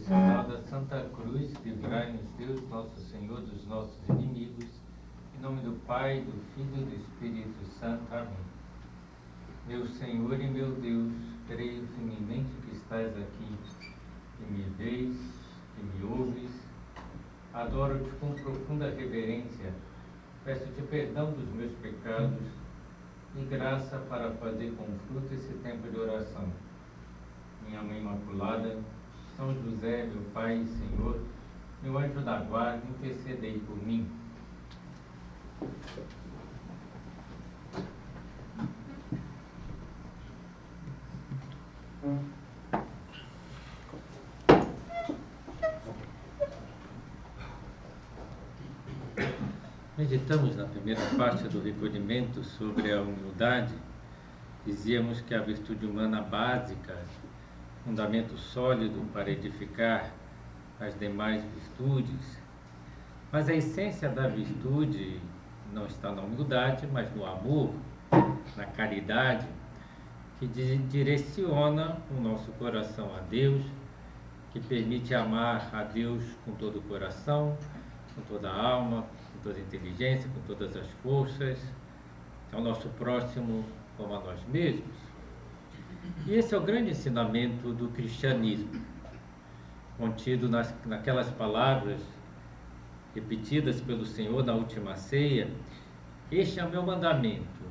processional da Santa Cruz, livrai-nos Deus, nosso Senhor, dos nossos inimigos. Em nome do Pai, do Filho e do Espírito Santo. Amém. Meu Senhor e meu Deus, creio firmemente que estás aqui, que me vês, que me ouves. Adoro-te com profunda reverência. Peço-te perdão dos meus pecados e graça para fazer com fruto esse tempo de oração. Minha Mãe Imaculada, São José, meu Pai e Senhor, meu anjo da guarda, intercedei por mim. Meditamos na primeira parte do recolhimento sobre a humildade. Dizíamos que a virtude humana básica, fundamento sólido para edificar as demais virtudes, mas a essência da virtude não está na humildade, mas no amor, na caridade, que direciona o nosso coração a Deus, que permite amar a Deus com todo o coração, com toda a alma, com toda a inteligência, com todas as forças, ao nosso próximo como a nós mesmos. E esse é o grande ensinamento do cristianismo, contido naquelas palavras repetidas pelo Senhor na última ceia: este é o meu mandamento,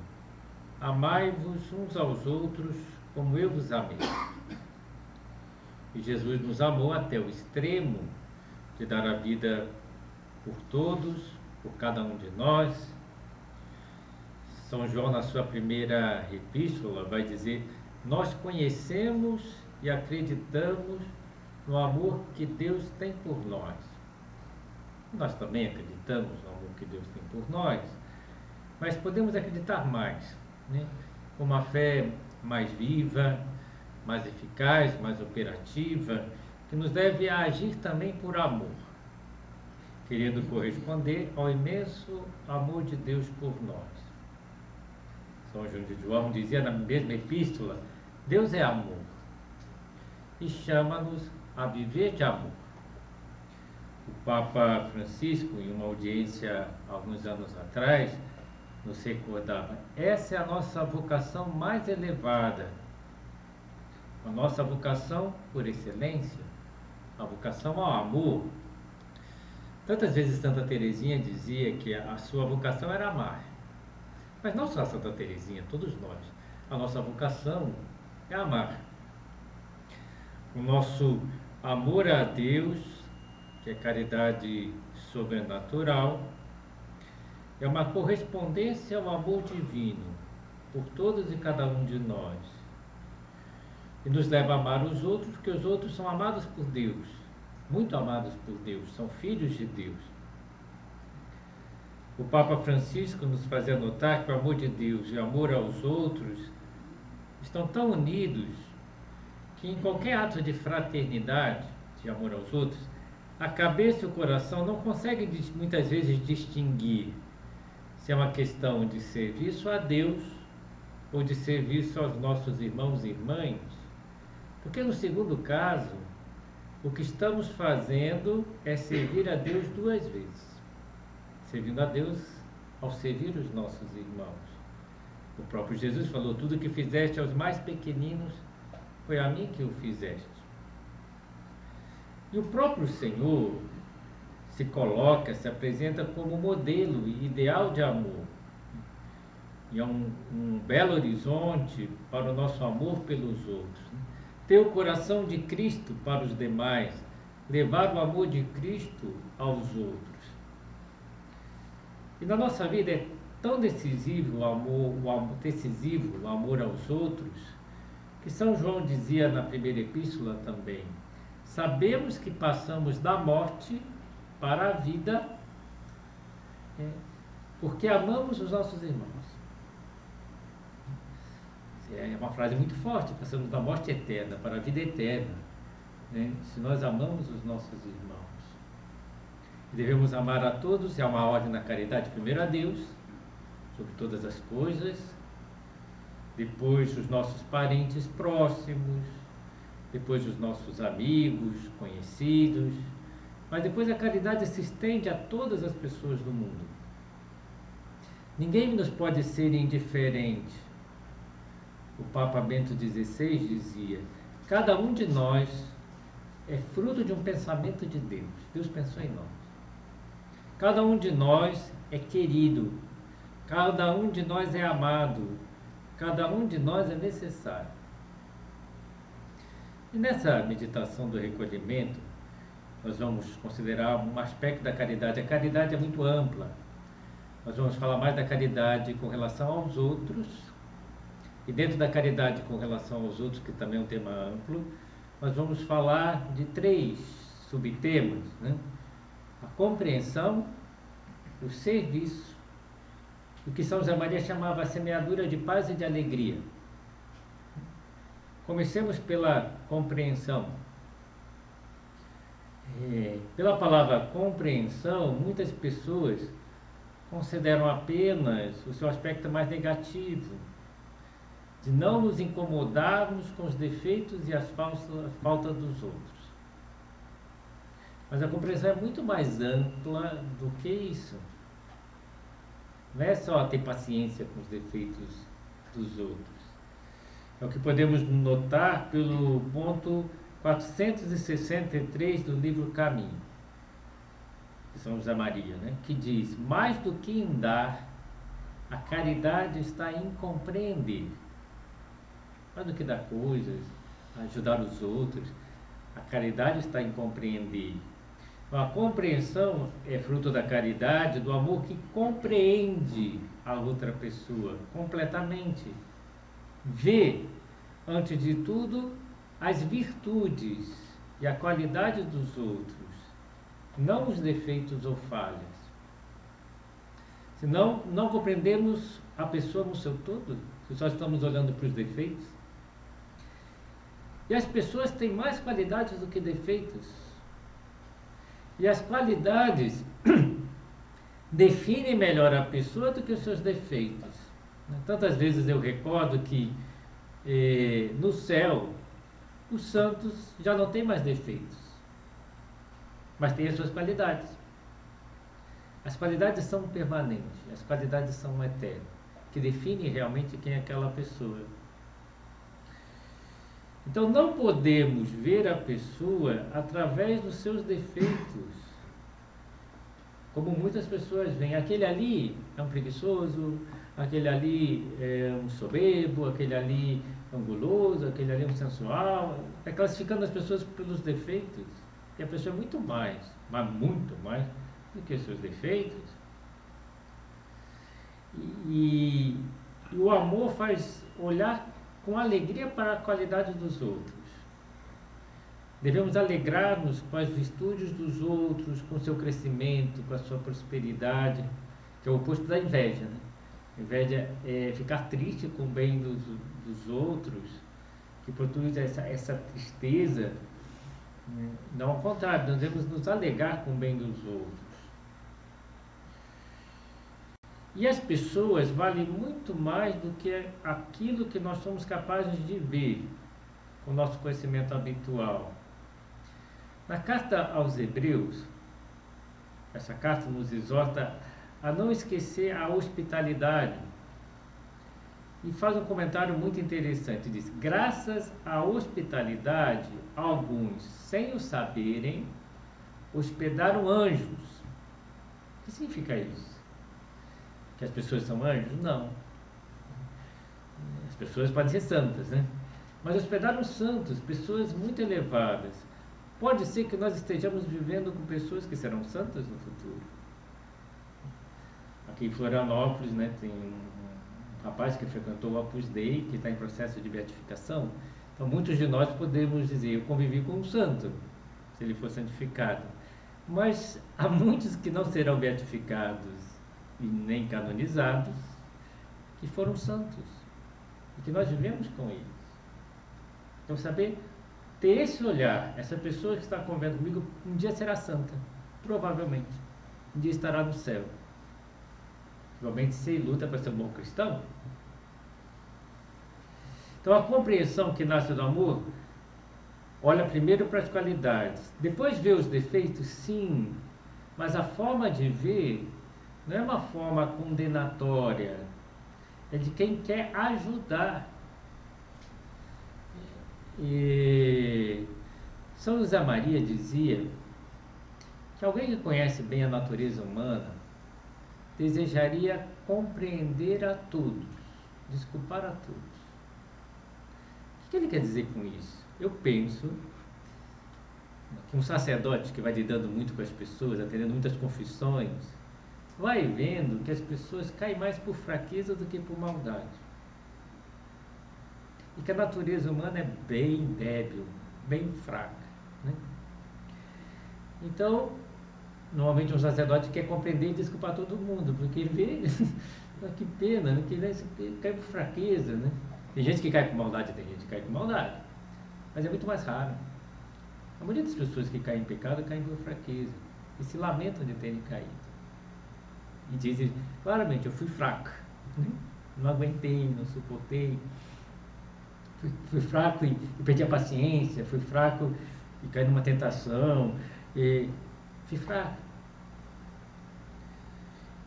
amai-vos uns aos outros como eu vos amei. E Jesus nos amou até o extremo de dar a vida por todos, por cada um de nós. São João, na sua primeira epístola, vai dizer: nós conhecemos e acreditamos no amor que Deus tem por nós. Nós também acreditamos no amor que Deus tem por nós, mas podemos acreditar mais, né? Com uma fé mais viva, mais eficaz, mais operativa, que nos deve agir também por amor, querendo corresponder ao imenso amor de Deus por nós. São João dizia na mesma epístola: Deus é amor e chama-nos a viver de amor. O Papa Francisco, em uma audiência alguns anos atrás, nos recordava: essa é a nossa vocação mais elevada, a nossa vocação por excelência, a vocação ao amor. Tantas vezes Santa Teresinha dizia que a sua vocação era amar. Mas não só Santa Teresinha, todos nós. A nossa vocação é amar. O nosso amor a Deus, que é caridade sobrenatural, é uma correspondência ao amor divino por todos e cada um de nós. E nos leva a amar os outros, porque os outros são amados por Deus, muito amados por Deus, são filhos de Deus. O Papa Francisco nos fazia notar que o amor de Deus e o amor aos outros estão tão unidos que em qualquer ato de fraternidade, de amor aos outros, a cabeça e o coração não conseguem muitas vezes distinguir se é uma questão de serviço a Deus ou de serviço aos nossos irmãos e irmãs, porque no segundo caso, o que estamos fazendo é servir a Deus duas vezes. Servindo a Deus ao servir os nossos irmãos. O próprio Jesus falou: tudo que fizeste aos mais pequeninos foi a mim que o fizeste. E o próprio Senhor se coloca, se apresenta como modelo e ideal de amor. E é um belo horizonte para o nosso amor pelos outros. Ter o coração de Cristo para os demais, levar o amor de Cristo aos outros. E na nossa vida é tão decisivo o amor aos outros, que São João dizia na primeira epístola também: sabemos que passamos da morte para a vida, porque amamos os nossos irmãos. É uma frase muito forte: passamos da morte eterna para a vida eterna, né? Se nós amamos os nossos irmãos. Devemos amar a todos, é uma ordem na caridade: primeiro a Deus, sobre todas as coisas, depois os nossos parentes próximos, depois os nossos amigos, conhecidos, mas depois a caridade se estende a todas as pessoas do mundo. Ninguém nos pode ser indiferente. O Papa Bento XVI dizia: cada um de nós é fruto de um pensamento de Deus. Deus pensou em nós. Cada um de nós é querido. Cada um de nós é amado. Cada um de nós é necessário. E nessa meditação do recolhimento, nós vamos considerar um aspecto da caridade. A caridade é muito ampla. Nós vamos falar mais da caridade com relação aos outros. E dentro da caridade com relação aos outros, que também é um tema amplo, nós vamos falar de 3 subtemas, né? A compreensão, o serviço, o que São José Maria chamava a semeadura de paz e de alegria. Comecemos pela compreensão. Pela palavra compreensão, muitas pessoas consideram apenas o seu aspecto mais negativo, de não nos incomodarmos com os defeitos e as faltas dos outros. Mas a compreensão é muito mais ampla do que isso. Não é só ter paciência com os defeitos dos outros. É o que podemos notar pelo ponto 463 do livro Caminho, de São José Maria, né? Que diz: mais do que em dar, a caridade está em compreender. Mais do que dar coisas, ajudar os outros, a caridade está em compreender. A compreensão é fruto da caridade, do amor que compreende a outra pessoa completamente. Vê, antes de tudo, as virtudes e a qualidade dos outros, não os defeitos ou falhas. Senão, não compreendemos a pessoa no seu todo, se só estamos olhando para os defeitos. E as pessoas têm mais qualidades do que defeitos. E as qualidades definem melhor a pessoa do que os seus defeitos. Tantas vezes eu recordo que no céu os santos já não têm mais defeitos, mas têm as suas qualidades. As qualidades são permanentes, as qualidades são eternas, que definem realmente quem é aquela pessoa. Então não podemos ver a pessoa através dos seus defeitos, como muitas pessoas veem. Aquele ali é um preguiçoso, aquele ali é um soberbo, aquele ali é um guloso, aquele ali é um sensual. É classificando as pessoas pelos defeitos, e a pessoa é muito mais, mas muito mais do que os seus defeitos. E o amor faz olhar com alegria para a qualidade dos outros. Devemos alegrar-nos com as virtudes dos outros, com o seu crescimento, com a sua prosperidade, que é o oposto da inveja, né? A inveja é ficar triste com o bem dos outros, que produz essa tristeza. Não, ao contrário, nós devemos nos alegrar com o bem dos outros. E as pessoas valem muito mais do que aquilo que nós somos capazes de ver com o nosso conhecimento habitual. Na carta aos Hebreus, essa carta nos exorta a não esquecer a hospitalidade. E faz um comentário muito interessante, diz: graças à hospitalidade, alguns, sem o saberem, hospedaram anjos. O que significa isso? Que as pessoas são anjos? Não. As pessoas podem ser santas, né? Mas hospedaram santos, pessoas muito elevadas. Pode ser que nós estejamos vivendo com pessoas que serão santas no futuro. Aqui em Florianópolis, né, tem um rapaz que frequentou o Opus Dei, que está em processo de beatificação. Então, muitos de nós podemos dizer: eu convivi com um santo, se ele for santificado. Mas há muitos que não serão beatificados e nem canonizados, que foram santos, e que nós vivemos com eles. Então, saber ter esse olhar, essa pessoa que está convivendo comigo, um dia será santa, provavelmente, um dia estará no céu. Provavelmente se luta para ser um bom cristão. Então, a compreensão que nasce do amor olha primeiro para as qualidades, depois vê os defeitos, sim, mas a forma de ver não é uma forma condenatória, é de quem quer ajudar. E São José Maria dizia que alguém que conhece bem a natureza humana desejaria compreender a todos, desculpar a todos. O que ele quer dizer com isso? Eu penso que um sacerdote que vai lidando muito com as pessoas, atendendo muitas confissões, vai vendo que as pessoas caem mais por fraqueza do que por maldade. E que a natureza humana é bem débil, bem fraca, né? Então, normalmente um sacerdote quer compreender e desculpar todo mundo, porque ele vê, que pena, né? Que ele cai por fraqueza, né? Tem gente que cai por maldade, tem gente que cai por maldade, mas é muito mais raro. A maioria das pessoas que caem em pecado caem por fraqueza e se lamentam de terem caído. E dizem claramente: eu fui fraco, né? Não aguentei, não suportei, fui fraco e perdi a paciência, fui fraco e caí numa tentação, e fui fraco.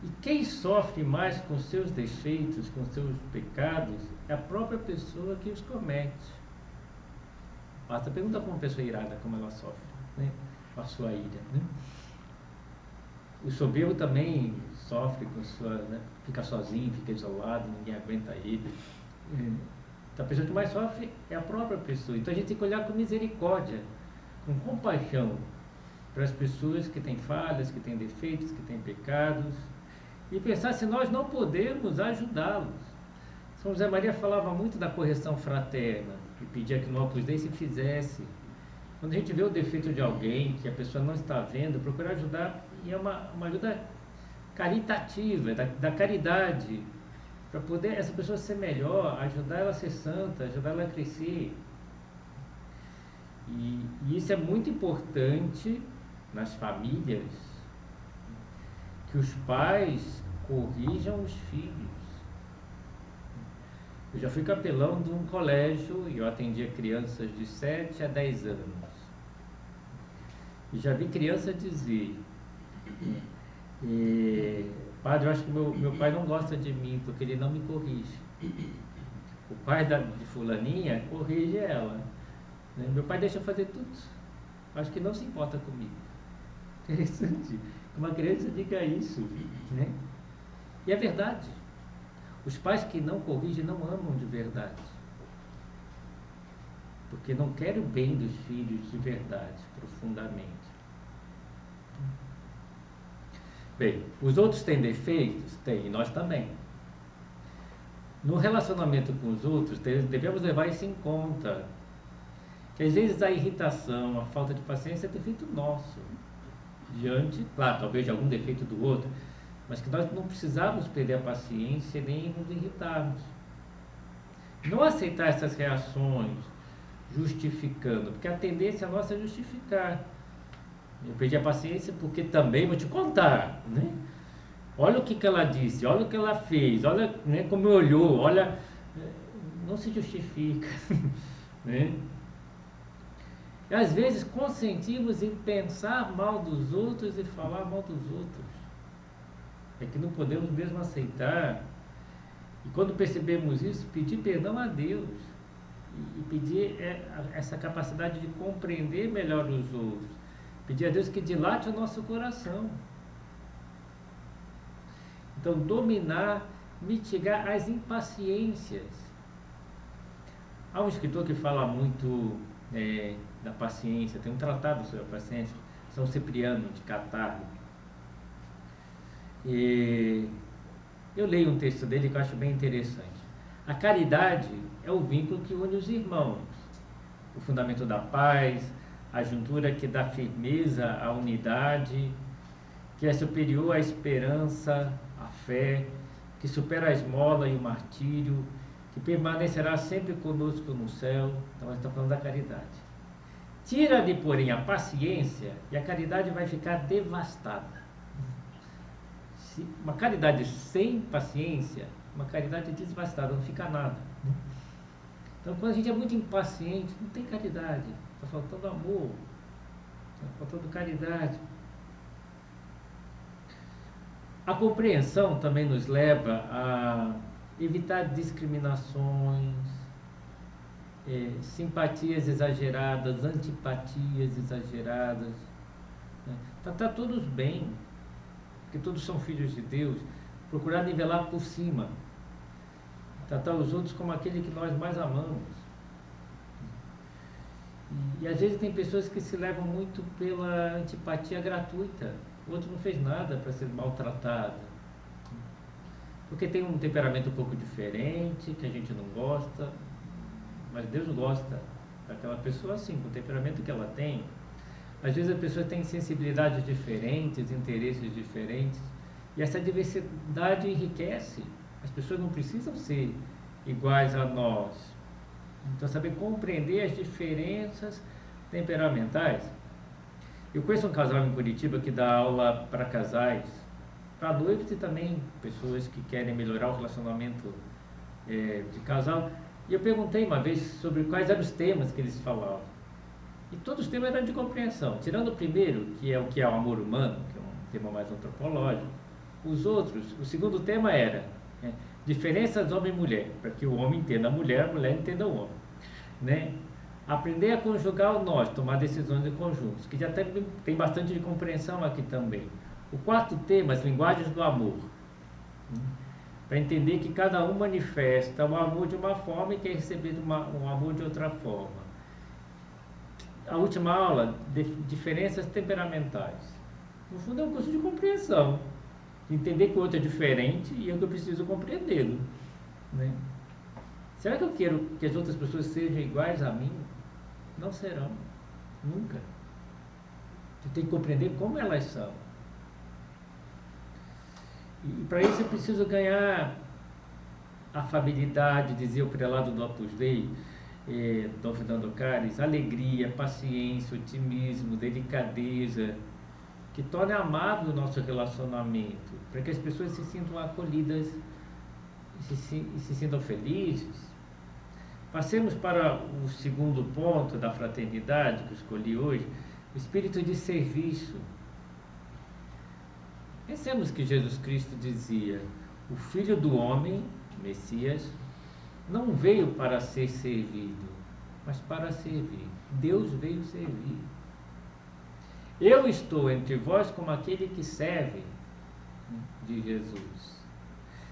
E quem sofre mais com seus defeitos, com seus pecados, é a própria pessoa que os comete. Basta perguntar para uma pessoa irada como ela sofre, né? Com a sua ira, né? O soberbo também sofre com sua, né? Fica sozinho, fica isolado, ninguém aguenta ele. Então a pessoa que mais sofre é a própria pessoa. Então a gente tem que olhar com misericórdia, com compaixão para as pessoas que têm falhas, que têm defeitos, que têm pecados, e pensar se nós não podemos ajudá-los. São José Maria falava muito da correção fraterna e pedia que no Opus Dei se fizesse. Quando a gente vê o defeito de alguém que a pessoa não está vendo, procurar ajudar, e é uma ajuda caritativa, da caridade, para poder essa pessoa ser melhor, ajudar ela a ser santa, ajudar ela a crescer. E isso é muito importante nas famílias, que os pais corrijam os filhos. Eu já fui capelão de um colégio e eu atendia crianças de 7 a 10 anos. E já vi criança dizer: padre, eu acho que meu pai não gosta de mim porque ele não me corrige. O pai de fulaninha corrige ela, né? Meu pai deixa eu fazer tudo, acho que não se importa comigo. Interessante que uma criança diga isso, né? E é verdade. Os pais que não corrigem não amam de verdade, porque não querem o bem dos filhos de verdade, profundamente. Bem, os outros têm defeitos? Tem, e nós também. No relacionamento com os outros, devemos levar isso em conta. Que às vezes a irritação, a falta de paciência é defeito nosso. Diante, claro, talvez de algum defeito do outro, mas que nós não precisamos perder a paciência nem nos irritarmos. Não aceitar essas reações justificando, porque a tendência nossa é justificar. Eu perdi a paciência porque também vou te contar, né? Olha o que ela disse, olha o que ela fez, olha, né, como olhou, olha, não se justifica, né? E às vezes consentimos em pensar mal dos outros e falar mal dos outros. É que não podemos mesmo aceitar. E quando percebemos isso, pedir perdão a Deus e pedir essa capacidade de compreender melhor os outros. Pedir a Deus que dilate o nosso coração. Então, dominar, mitigar as impaciências. Há um escritor que fala muito da paciência, tem um tratado sobre a paciência, São Cipriano de Catarro. E eu leio um texto dele que eu acho bem interessante. A caridade é o vínculo que une os irmãos, o fundamento da paz, a juntura que dá firmeza à unidade, que é superior à esperança, à fé, que supera a esmola e o martírio, que permanecerá sempre conosco no céu. Então, nós estamos falando da caridade. Tira-lhe, porém, a paciência e a caridade vai ficar devastada. Uma caridade sem paciência, uma caridade devastada, não fica nada. Então, quando a gente é muito impaciente, não tem caridade. está faltando amor, está faltando caridade. A compreensão também nos leva a evitar discriminações, simpatias exageradas, antipatias exageradas, né? Tratar todos bem, porque todos são filhos de Deus, procurar nivelar por cima, tratar os outros como aquele que nós mais amamos. E às vezes tem pessoas que se levam muito pela antipatia gratuita. O outro não fez nada para ser maltratado, porque tem um temperamento um pouco diferente, que a gente não gosta, mas Deus gosta daquela pessoa assim, com o temperamento que ela tem. Às vezes as pessoas têm sensibilidades diferentes, interesses diferentes, e essa diversidade enriquece. As pessoas não precisam ser iguais a nós. Então, saber compreender as diferenças temperamentais. Eu conheço um casal em Curitiba que dá aula para casais, para noivos e também pessoas que querem melhorar o relacionamento de casal. E eu perguntei uma vez sobre quais eram os temas que eles falavam. E todos os temas eram de compreensão. Tirando o primeiro, que é o amor humano, que é um tema mais antropológico, os outros, o segundo tema era diferenças homem e mulher, para que o homem entenda a mulher entenda o homem. Né? Aprender a conjugar o nós, tomar decisões em conjuntos, que já tem bastante de compreensão aqui também. O quarto tema, as linguagens do amor. Para entender que cada um manifesta o amor de uma forma e quer receber um amor de outra forma. A última aula, diferenças temperamentais. No fundo é um curso de compreensão. Entender que o outro é diferente e eu preciso compreendê-lo. Né? Será que eu quero que as outras pessoas sejam iguais a mim? Não serão. Nunca. Tu tem que compreender como elas são. E para isso eu preciso ganhar afabilidade, dizia o prelado do Opus Dei, Dom Fernando Cares, alegria, paciência, otimismo, delicadeza, que torne amável o nosso relacionamento, para que as pessoas se sintam acolhidas e se sintam felizes. Passemos para o segundo ponto da fraternidade que eu escolhi hoje, o espírito de serviço. Pensemos que Jesus Cristo dizia: o Filho do Homem, Messias, não veio para ser servido, mas para servir. Deus veio servir. Eu estou entre vós como aquele que serve, de Jesus.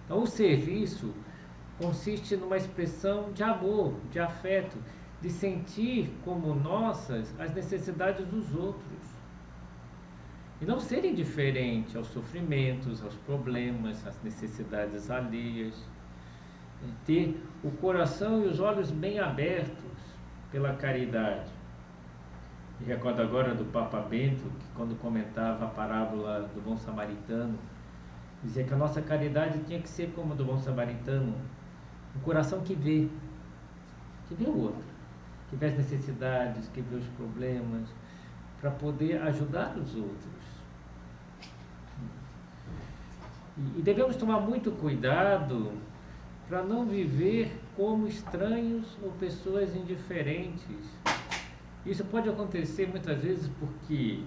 Então, o serviço consiste numa expressão de amor, de afeto, de sentir como nossas as necessidades dos outros. E não ser indiferente aos sofrimentos, aos problemas, às necessidades alheias. Ter o coração e os olhos bem abertos pela caridade. Me recordo agora do Papa Bento, que quando comentava a parábola do bom samaritano, dizia que a nossa caridade tinha que ser como a do bom samaritano, um coração que vê o outro, que vê as necessidades, que vê os problemas, para poder ajudar os outros. E devemos tomar muito cuidado para não viver como estranhos ou pessoas indiferentes. Isso pode acontecer muitas vezes porque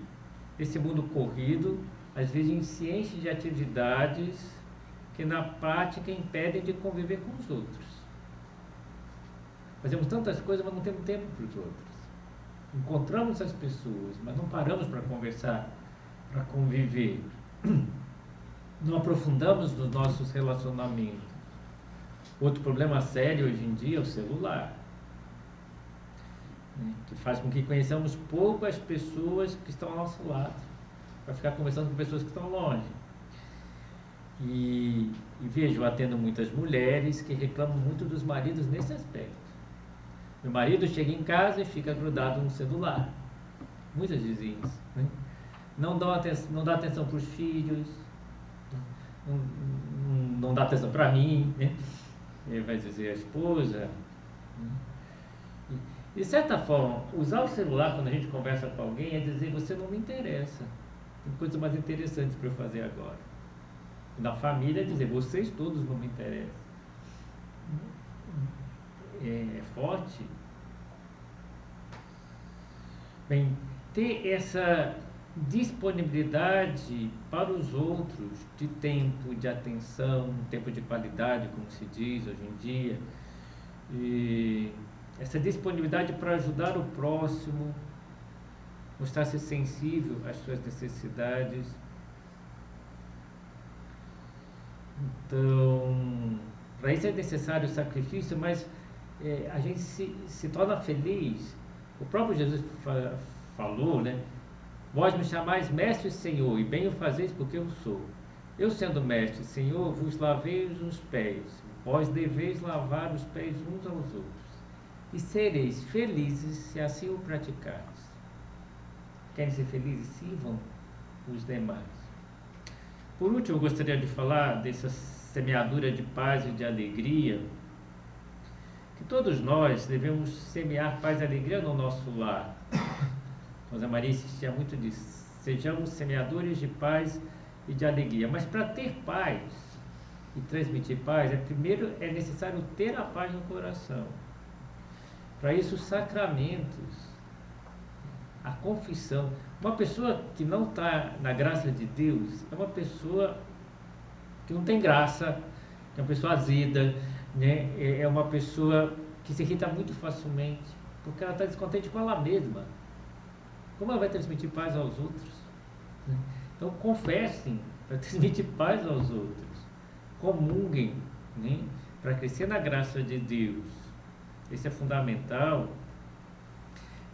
esse mundo corrido às vezes se enche de atividades que na prática impedem de conviver com os outros. Fazemos tantas coisas, mas não temos tempo para os outros. Encontramos as pessoas, mas não paramos para conversar, para conviver. Não aprofundamos nos nossos relacionamentos. Outro problema sério hoje em dia é o celular, né, que faz com que conheçamos pouco as pessoas que estão ao nosso lado, para ficar conversando com pessoas que estão longe. E vejo, atendo muitas mulheres que reclamam muito dos maridos nesse aspecto. Meu marido chega em casa e fica grudado no celular. Muitas dizem isso, né? Não dá atenção para os filhos, não dá atenção para mim, né? Ele vai dizer a esposa. De certa forma, usar o celular quando a gente conversa com alguém é dizer: você não me interessa, tem coisas mais interessantes para eu fazer agora. E na família é dizer: vocês todos não me interessam. É forte. Bem, ter essa disponibilidade para os outros, de tempo, de atenção, um tempo de qualidade, como se diz hoje em dia, e essa disponibilidade para ajudar o próximo, mostrar-se sensível às suas necessidades. Então, para isso é necessário o sacrifício, mas a gente se torna feliz. O próprio Jesus falou, né? Vós me chamais mestre e senhor, e bem o fazeis porque eu sou. Eu sendo mestre e senhor, vos lavei os pés. Vós deveis lavar os pés uns aos outros. E sereis felizes se assim o praticardes. Querem ser felizes? Sirvam os demais. Por último, eu gostaria de falar dessa semeadura de paz e de alegria, que todos nós devemos semear paz e alegria no nosso lar. Rosa Maria insistia muito disso. Sejamos semeadores de paz e de alegria. Mas para ter paz e transmitir paz, primeiro é necessário ter a paz no coração. Para isso, os sacramentos, a confissão. Uma pessoa que não está na graça de Deus é uma pessoa que não tem graça, é uma pessoa azeda, né? É uma pessoa que se irrita muito facilmente, porque ela está descontente com ela mesma. Como ela vai transmitir paz aos outros? Então, confessem para transmitir paz aos outros. Comunguem, né? Para crescer na graça de Deus. Esse é fundamental.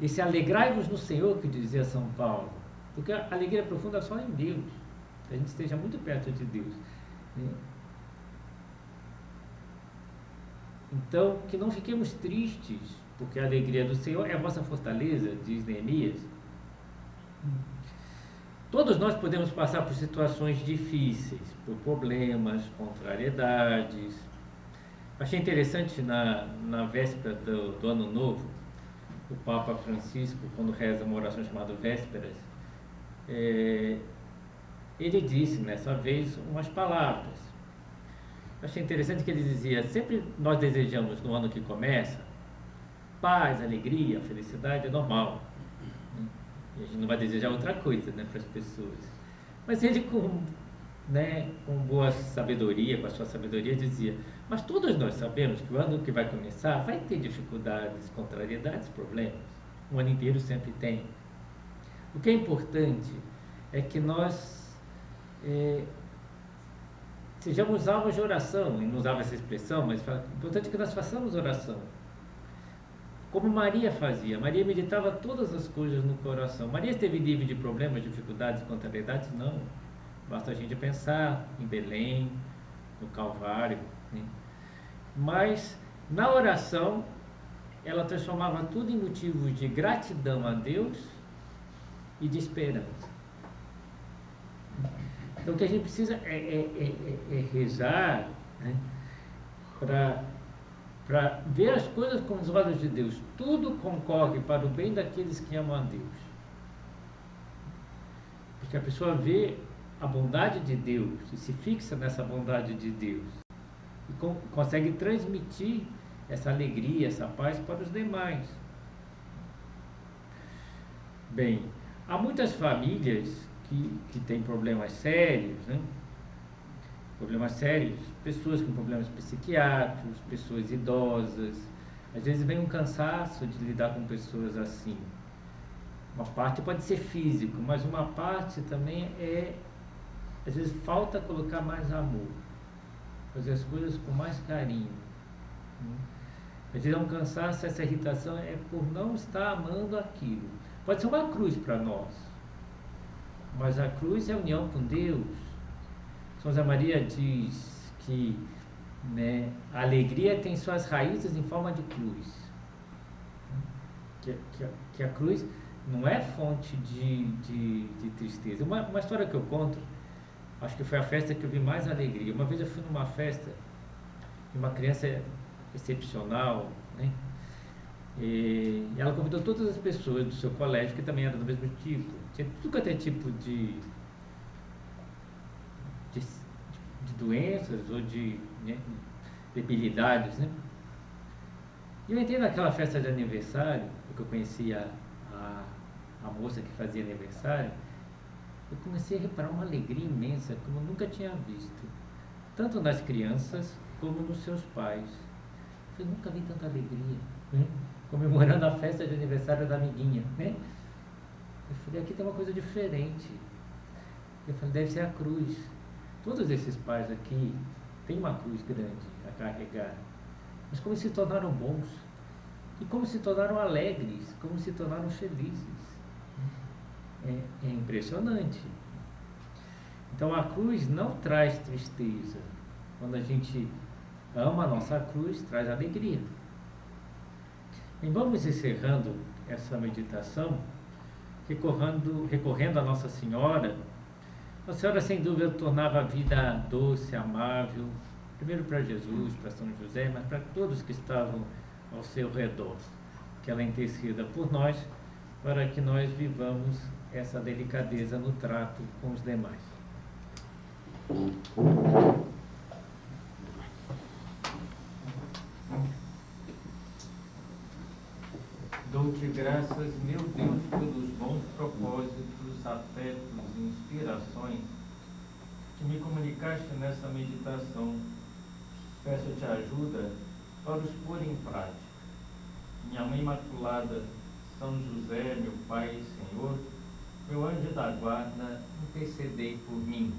Esse alegrai-vos no Senhor, que dizia São Paulo. Porque a alegria profunda só em Deus. Que a gente esteja muito perto de Deus. Né? Então, que não fiquemos tristes, porque a alegria do Senhor é a vossa fortaleza, diz Neemias. Todos nós podemos passar por situações difíceis, por problemas, contrariedades. Achei interessante na véspera do Ano Novo, o Papa Francisco, quando reza uma oração chamada Vésperas, ele disse nessa vez umas palavras. Achei interessante que ele dizia: sempre nós desejamos no ano que começa paz, alegria, felicidade, é normal. E a gente não vai desejar outra coisa, né, para as pessoas. Mas ele, com boa sabedoria, com a sua sabedoria, dizia: mas todos nós sabemos que o ano que vai começar vai ter dificuldades, contrariedades, problemas. O ano inteiro sempre tem. O que é importante é que nós sejamos alvos de oração. E não usava essa expressão, mas o importante é que nós façamos oração. Como Maria fazia. Maria meditava todas as coisas no coração. Maria esteve livre de problemas, dificuldades, contrariedades? Não. Basta a gente pensar em Belém, no Calvário. Né? Mas, na oração, ela transformava tudo em motivos de gratidão a Deus e de esperança. Então, o que a gente precisa é rezar, né, para ver as coisas com os olhos de Deus. Tudo concorre para o bem daqueles que amam a Deus. Porque a pessoa vê a bondade de Deus e se fixa nessa bondade de Deus e consegue transmitir essa alegria, essa paz para os demais. Bem, há muitas famílias que têm problemas sérios, né? Problemas sérios, pessoas com problemas psiquiátricos, pessoas idosas. Às vezes vem um cansaço de lidar com pessoas assim. Uma parte pode ser físico, mas uma parte também às vezes falta colocar mais amor, fazer as coisas com mais carinho. Às vezes é um cansaço, essa irritação é por não estar amando aquilo. Pode ser uma cruz para nós, mas a cruz é a união com Deus. São José Maria diz que, né, a alegria tem suas raízes em forma de cruz. Que a cruz não é fonte de tristeza. Uma história que eu conto, acho que foi a festa que eu vi mais alegria. Uma vez eu fui numa festa de uma criança excepcional, né? E ela convidou todas as pessoas do seu colégio, que também eram do mesmo tipo. Tinha tudo quanto é tipo de doenças ou de debilidades, né? E eu entrei naquela festa de aniversário, porque eu conhecia a moça que fazia aniversário, eu comecei a reparar uma alegria imensa como eu nunca tinha visto, tanto nas crianças como nos seus pais. Eu nunca vi tanta alegria, né? Comemorando a festa de aniversário da amiguinha, né? Eu falei, aqui tem uma coisa diferente. Eu falei, deve ser a cruz. Todos esses pais aqui têm uma cruz grande a carregar, mas como se tornaram bons, e como se tornaram alegres, como se tornaram felizes. É impressionante. Então a cruz não traz tristeza. Quando a gente ama a nossa cruz, traz alegria. E vamos encerrando essa meditação recorrendo a Nossa Senhora. A Senhora, sem dúvida, tornava a vida doce, amável, primeiro para Jesus, para São José, mas para todos que estavam ao seu redor. Que ela interceda por nós, para que nós vivamos essa delicadeza no trato com os demais. Dou-te graças, meu Deus, pelos bons propósitos, afetos e inspirações que me comunicaste nessa meditação. Peço-te ajuda para os pôr em prática. Minha Mãe Imaculada, São José, meu Pai e Senhor, meu anjo da guarda, intercedei por mim.